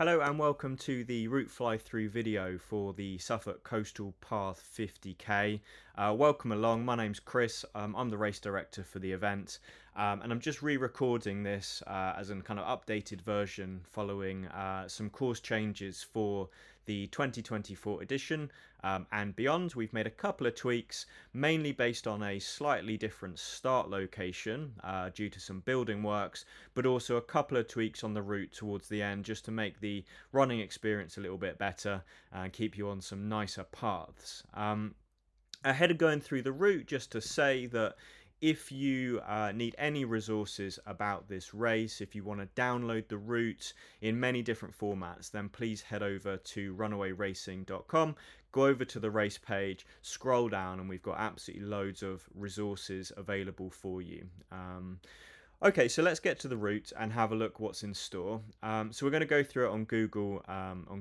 Hello and welcome to the route fly through video for the Suffolk Coastal Path 50k. Welcome along, my name's Chris, I'm the race director for the event, and I'm just re-recording this as a kind of updated version following some course changes for the 2024 edition and beyond. We've made a couple of tweaks, mainly based on a slightly different start location due to some building works, but also a couple of tweaks on the route towards the end just to make the running experience a little bit better and keep you on some nicer paths. Ahead of going through the route, just to say that if you need any resources about this race, if you want to download the route in many different formats, then please head over to runawayracing.com, go over to the race page, scroll down, and we've got absolutely loads of resources available for you. Okay, so let's get to the route and have a look what's in store. So we're going to go through it on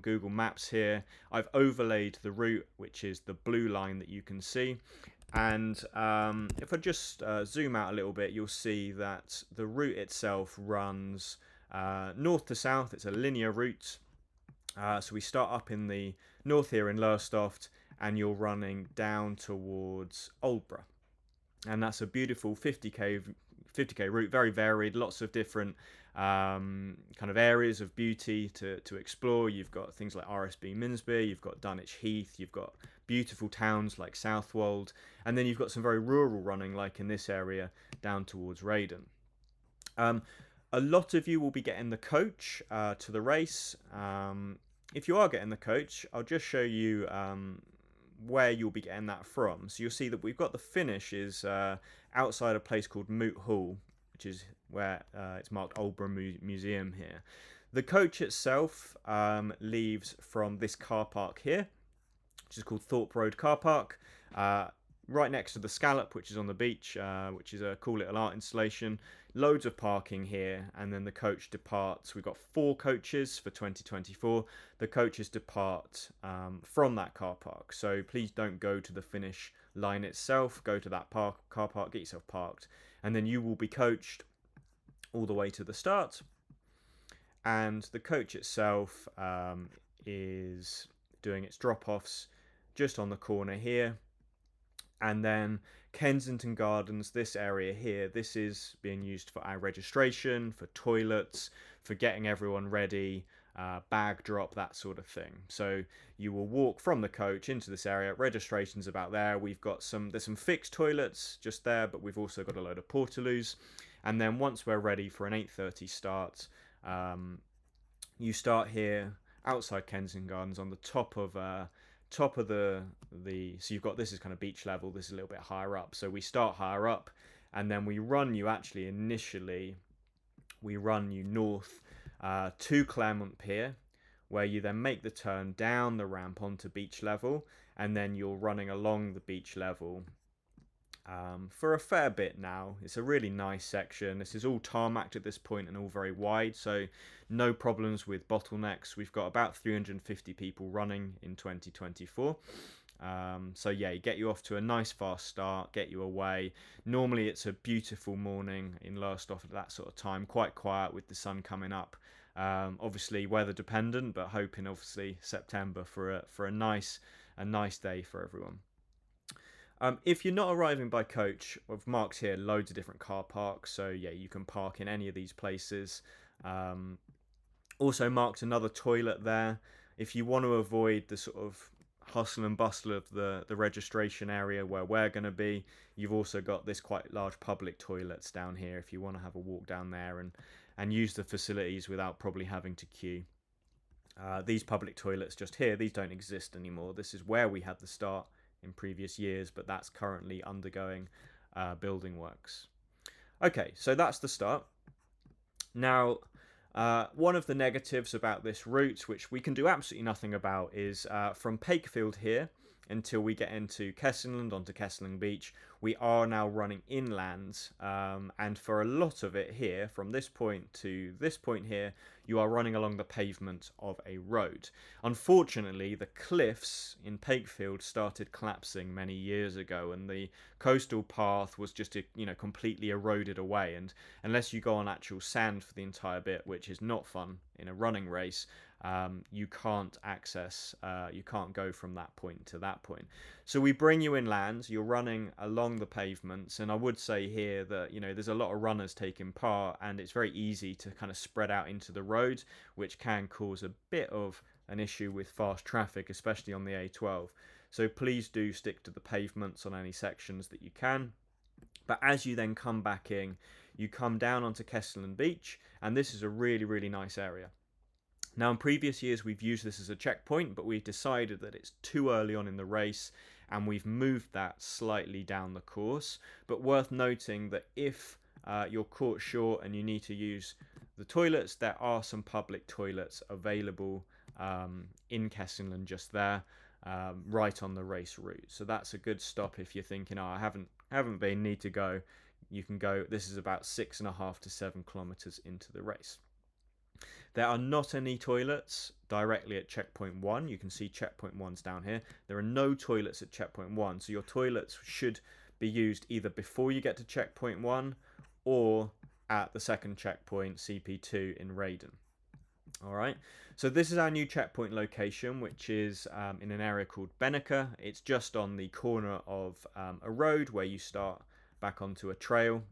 Google Maps here. I've overlaid the route, which is the blue line that you can see. And if I just zoom out a little bit, you'll see that the route itself runs north to south. It's a linear route. So we start up in the north here in Lowestoft, and you're running down towards Aldborough. And that's a beautiful 50k route, very varied, lots of different kind of areas of beauty to explore. You've got things like RSB Minsby, you've got Dunwich Heath, you've got beautiful towns like Southwold, and then you've got some very rural running like in this area down towards Raydon. A lot of you will be getting the coach to the race. If you are getting the coach, I'll just show you where you'll be getting that from. So you'll see that we've got the finish is outside a place called Moot Hall, which is where it's marked Aldborough Museum here. The coach itself leaves from this car park here, which is called Thorpe Road Car Park, right next to the Scallop, which is on the beach, which is a cool little art installation. Loads of parking here, and then the coach departs. We've got 4 coaches for 2024. The coaches depart from that car park, so please don't go to the finish line itself. Go to that car park, get yourself parked, and then you will be coached all the way to the start. And the coach itself is doing its drop-offs just on the corner here. And then Kensington Gardens, this area here, this is being used for our registration, for toilets, for getting everyone ready, bag drop, that sort of thing. So you will walk from the coach into this area. Registration's about there. We've got there's some fixed toilets just there, but we've also got a load of portaloos. And then once we're ready for an 8:30 start, you start here outside Kensington Gardens on the top of the so you've got, this is kind of beach level, this is a little bit higher up, so we start higher up, and then we run you north to Claremont Pier, where you then make the turn down the ramp onto beach level, and then you're running along the beach level for a fair bit now. It's a really nice section. This is all tarmacked at this point and all very wide, so no problems with bottlenecks. We've got about 350 people running in 2024. So yeah, get you off to a nice fast start, get you away. Normally it's a beautiful morning in Lowestoft at that sort of time, quite quiet with the sun coming up. Obviously weather dependent, but hoping obviously September for a nice day for everyone. If you're not arriving by coach, I've marked here loads of different car parks, so yeah, you can park in any of these places. Also marked another toilet there. If you want to avoid the sort of hustle and bustle of the registration area where we're going to be, you've also got this quite large public toilets down here if you want to have a walk down there and use the facilities without probably having to queue. These public toilets just here, these don't exist anymore. This is where we had the start in previous years, but that's currently undergoing building works. Okay, so that's the start. Now, one of the negatives about this route, which we can do absolutely nothing about, is from Pakefield here until we get into Kessingland, onto Kessingland Beach, we are now running inland, and for a lot of it here, from this point to this point here, you are running along the pavement of a road. Unfortunately, the cliffs in Pakefield started collapsing many years ago, and the coastal path was just completely eroded away, and unless you go on actual sand for the entire bit, which is not fun in a running race, you can't access, you can't go from that point to that point. So we bring you inland, you're running along the pavements, and I would say here that, there's a lot of runners taking part, and it's very easy to kind of spread out into the road, which can cause a bit of an issue with fast traffic, especially on the A12. So please do stick to the pavements on any sections that you can. But as you then come back in, you come down onto Kesselon Beach, and this is a really, really nice area. Now, in previous years, we've used this as a checkpoint, but we've decided that it's too early on in the race, and we've moved that slightly down the course. But worth noting that if you're caught short and you need to use the toilets, there are some public toilets available in Kesselon just there, right on the race route. So that's a good stop if you're thinking, oh, I haven't been, need to go. You can go. This is about 6.5 to 7 kilometers into the race. There are not any toilets directly at checkpoint 1. You can see checkpoint 1's down here. There are no toilets at checkpoint 1, so your toilets should be used either before you get to checkpoint 1 or at the second checkpoint, CP2 in Raiden. Alright, so this is our new checkpoint location, which is in an area called Benneker. It's just on the corner of a road where you start back onto a trail.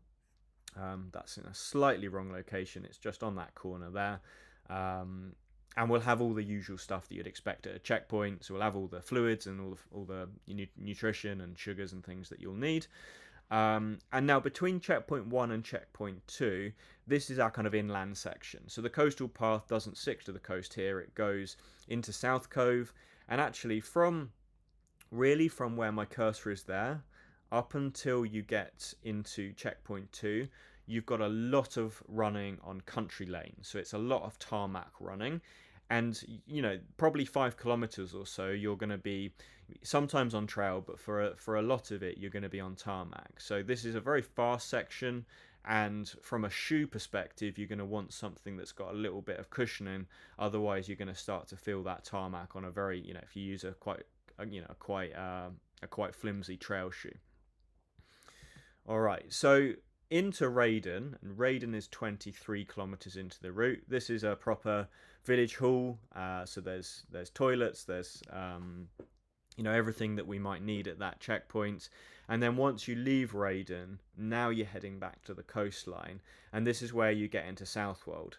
That's in a slightly wrong location. It's just on that corner there. And we'll have all the usual stuff that you'd expect at a checkpoint. So we'll have all the fluids and all the nutrition and sugars and things that you'll need. And now between checkpoint 1 and checkpoint 2, this is our kind of inland section. So the coastal path doesn't stick to the coast here. It goes into South Cove. And actually from where my cursor is there, up until you get into checkpoint 2, you've got a lot of running on country lanes. So it's a lot of tarmac running. And, probably 5 kilometers or so, you're going to be sometimes on trail, but for a lot of it, you're going to be on tarmac. So this is a very fast section. And from a shoe perspective, you're going to want something that's got a little bit of cushioning. Otherwise, you're going to start to feel that tarmac on a very, if you use a quite flimsy trail shoe. All right, so into Raiden, and Raiden is 23 kilometers into the route. This is a proper village hall, so there's toilets, there's everything that we might need at that checkpoint. And then once you leave Raiden, now you're heading back to the coastline, and this is where you get into Southwold.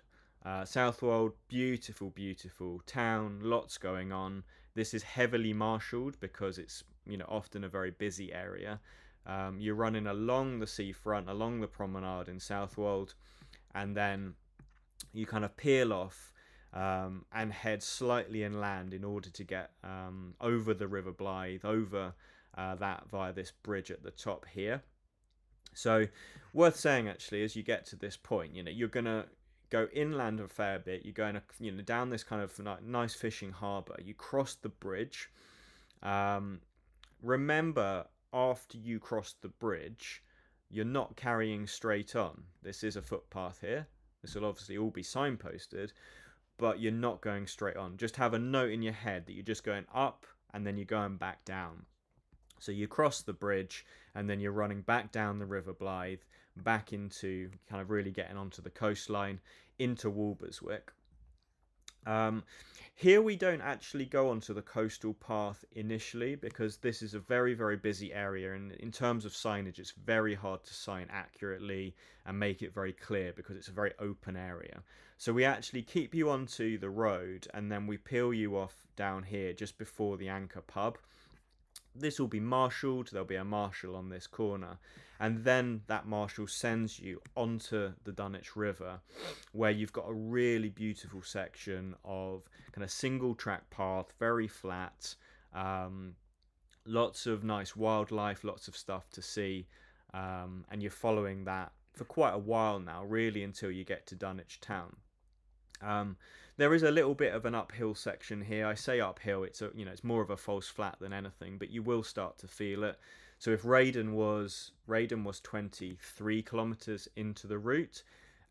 Southwold, beautiful, beautiful town, lots going on. This is heavily marshalled because it's often a very busy area. You're running along the seafront, along the promenade in Southwold, and then you kind of peel off and head slightly inland in order to get over the River Blythe, over that via this bridge at the top here. So worth saying actually, as you get to this point, you're going to go inland a fair bit. You're going down this kind of nice fishing harbour. You cross the bridge. Remember, after you cross the bridge, you're not carrying straight on. This is a footpath here. This will obviously all be signposted, but you're not going straight on. Just have a note in your head that you're just going up and then you're going back down. So you cross the bridge and then you're running back down the River Blythe, back into kind of really getting onto the coastline, into Walberswick. Here we don't actually go onto the coastal path initially because this is a very, very busy area, and in terms of signage it's very hard to sign accurately and make it very clear because it's a very open area. So we actually keep you onto the road and then we peel you off down here just before the Anchor pub. This will be marshalled, there'll be a marshal on this corner, and then that marshal sends you onto the Dunwich River, where you've got a really beautiful section of kind of single track path, very flat, lots of nice wildlife, lots of stuff to see, and you're following that for quite a while now, really until you get to Dunwich town. There is a little bit of an uphill section here. I say uphill, it's it's more of a false flat than anything, but you will start to feel it. So if Raiden was 23 kilometers into the route,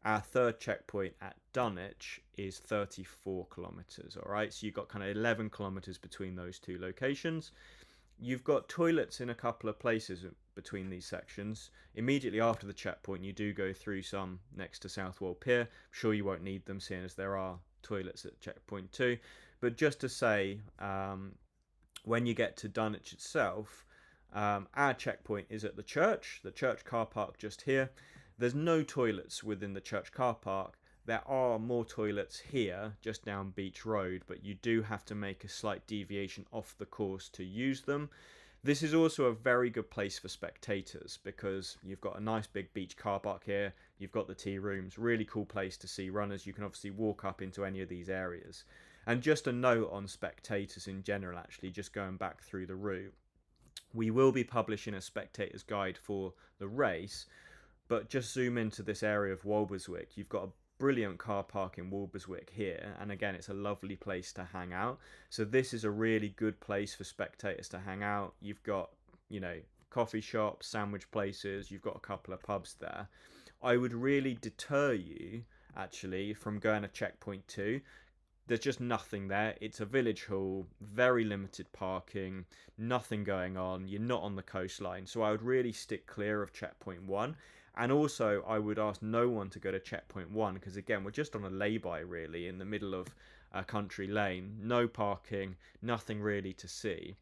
our third checkpoint at Dunwich is 34 kilometers. All right, so you've got kind of 11 kilometers between those two locations. You've got toilets in a couple of places between these sections. Immediately after the checkpoint, you do go through some next to Southwold Pier. I'm sure you won't need them, seeing as there are toilets at checkpoint 2. But just to say, when you get to Dunwich itself, our checkpoint is at the church car park just here. There's no toilets within the church car park. There are more toilets here, just down Beach Road, but you do have to make a slight deviation off the course to use them. This is also a very good place for spectators because you've got a nice big beach car park here. You've got the tea rooms, really cool place to see runners. You can obviously walk up into any of these areas. And just a note on spectators in general, actually, just going back through the route, we will be publishing a spectator's guide for the race, but just zoom into this area of Walberswick. You've got a brilliant car park in Walberswick here, and again, it's a lovely place to hang out. So this is a really good place for spectators to hang out. You've got, coffee shops, sandwich places, you've got a couple of pubs there. I would really deter you, actually, from going to checkpoint 2. There's just nothing there. It's a village hall, very limited parking, nothing going on. You're not on the coastline. So I would really stick clear of checkpoint 1. And also, I would ask no one to go to checkpoint 1 because, again, we're just on a lay-by, really, in the middle of a country lane. No parking, nothing really to see.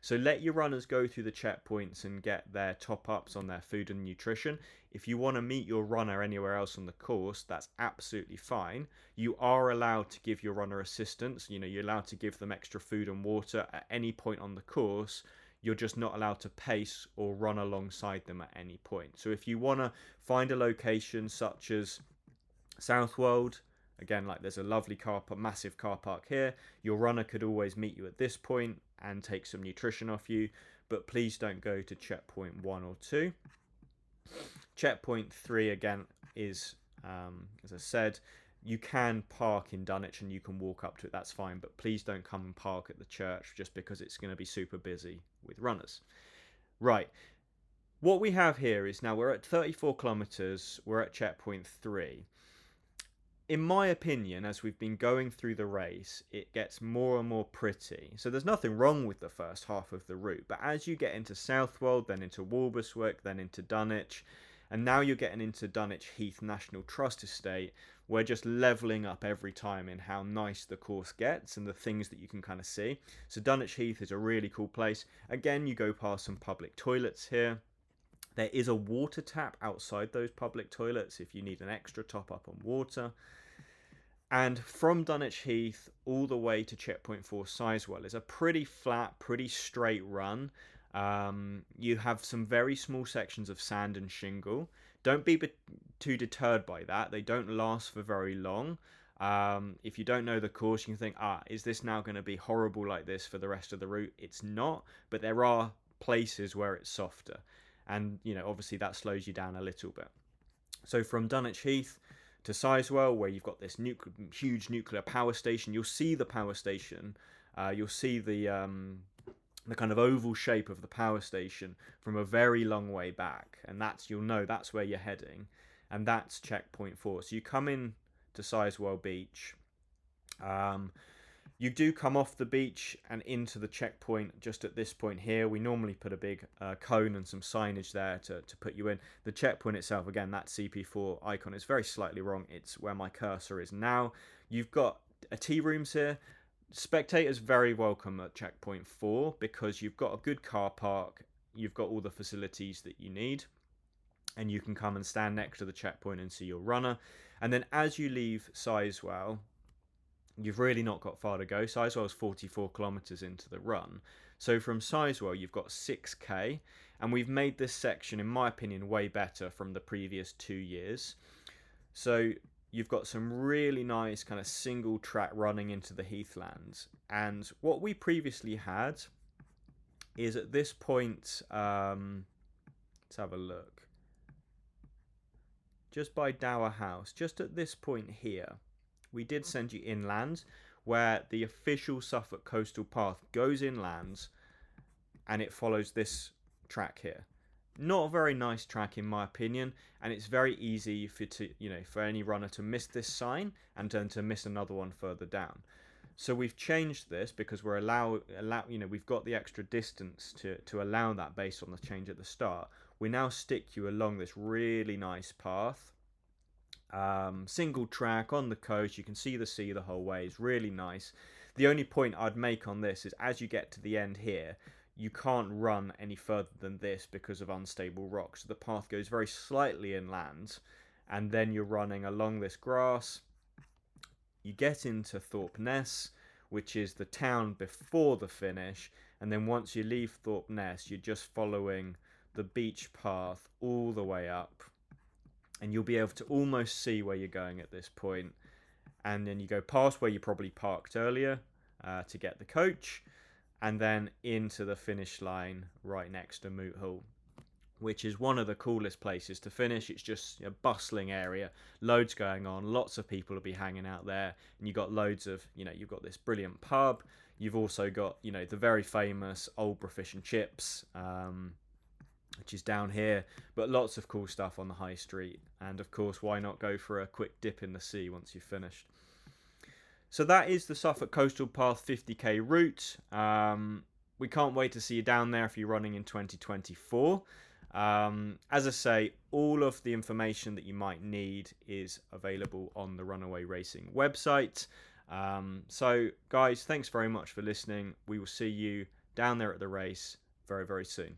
So let your runners go through the checkpoints and get their top-ups on their food and nutrition. If you want to meet your runner anywhere else on the course, that's absolutely fine. You are allowed to give your runner assistance. You're allowed to give them extra food and water at any point on the course. You're just not allowed to pace or run alongside them at any point. So if you want to find a location such as Southwold, again, like there's a lovely massive car park here, your runner could always meet you at this point and take some nutrition off you, but please don't go to checkpoint 1 or 2. Checkpoint 3, again, is, as I said, you can park in Dunwich and you can walk up to it, that's fine, but please don't come and park at the church just because it's going to be super busy with runners. Right, what we have here is now we're at 34 kilometres, we're at checkpoint 3. In my opinion, as we've been going through the race, it gets more and more pretty. So there's nothing wrong with the first half of the route, but as you get into Southwold, then into Walberswick, then into Dunwich, and now you're getting into Dunwich Heath National Trust Estate, we're just levelling up every time in how nice the course gets and the things that you can kind of see. So Dunwich Heath is a really cool place. Again, you go past some public toilets here. There is a water tap outside those public toilets if you need an extra top up on water. And from Dunwich Heath all the way to checkpoint 4 Sizewell is a pretty flat, pretty straight run. You have some very small sections of sand and shingle. Don't be too deterred by that. They don't last for very long. If you don't know the course, you can think, is this now going to be horrible like this for the rest of the route? It's not, but there are places where it's softer. And, obviously that slows you down a little bit. So from Dunwich Heath to Sizewell, where you've got this huge nuclear power station, you'll see the power station. You'll see the kind of oval shape of the power station from a very long way back, and you'll know that's where you're heading, and that's checkpoint 4. So you come in to Sizewell Beach. You do come off the beach and into the checkpoint just at this point here. We normally put a big cone and some signage there to put you in. The checkpoint itself, again, that CP4 icon is very slightly wrong. It's where my cursor is now. You've got tea rooms here. Spectators very welcome at checkpoint 4 because you've got a good car park. You've got all the facilities that you need. And you can come and stand next to the checkpoint and see your runner. And then as you leave Sizewell, you've really not got far to go. Sizewell is 44 kilometres into the run. So from Sizewell, you've got 6k. And we've made this section, in my opinion, way better from the previous 2 years. So you've got some really nice kind of single track running into the heathlands. And what we previously had is at this point, let's have a look. Just by Dower House, just at this point here, we did send you inland, where the official Suffolk Coastal Path goes inland, and it follows this track here. Not a very nice track in my opinion, and it's very easy for any runner to miss this sign and then to miss another one further down. So we've changed this because we're we've got the extra distance to allow that based on the change at the start. We now stick you along this really nice path. single track on the coast. You can see the sea the whole way. It's really nice. The only point I'd make on this is as you get to the end here, you can't run any further than this because of unstable rocks. So the path goes very slightly inland, and then you're running along this grass. You get into Thorpe Ness, which is the town before the finish, and then once you leave Thorpe Ness, you're just following the beach path all the way up, and you'll be able to almost see where you're going at this point. And then you go past where you probably parked earlier to get the coach, and then into the finish line right next to Moot Hall, which is one of the coolest places to finish. It's just a bustling area, loads going on, lots of people will be hanging out there, and you've got loads of, you've got this brilliant pub. You've also got, the very famous Old Fish and Chips, which is down here, but lots of cool stuff on the high street. And of course, why not go for a quick dip in the sea once you've finished? So that is the Suffolk Coastal Path 50k route. We can't wait to see you down there if you're running in 2024. As I say, all of the information that you might need is available on the Runaway Racing website. So guys, thanks very much for listening. We will see you down there at the race very, very soon.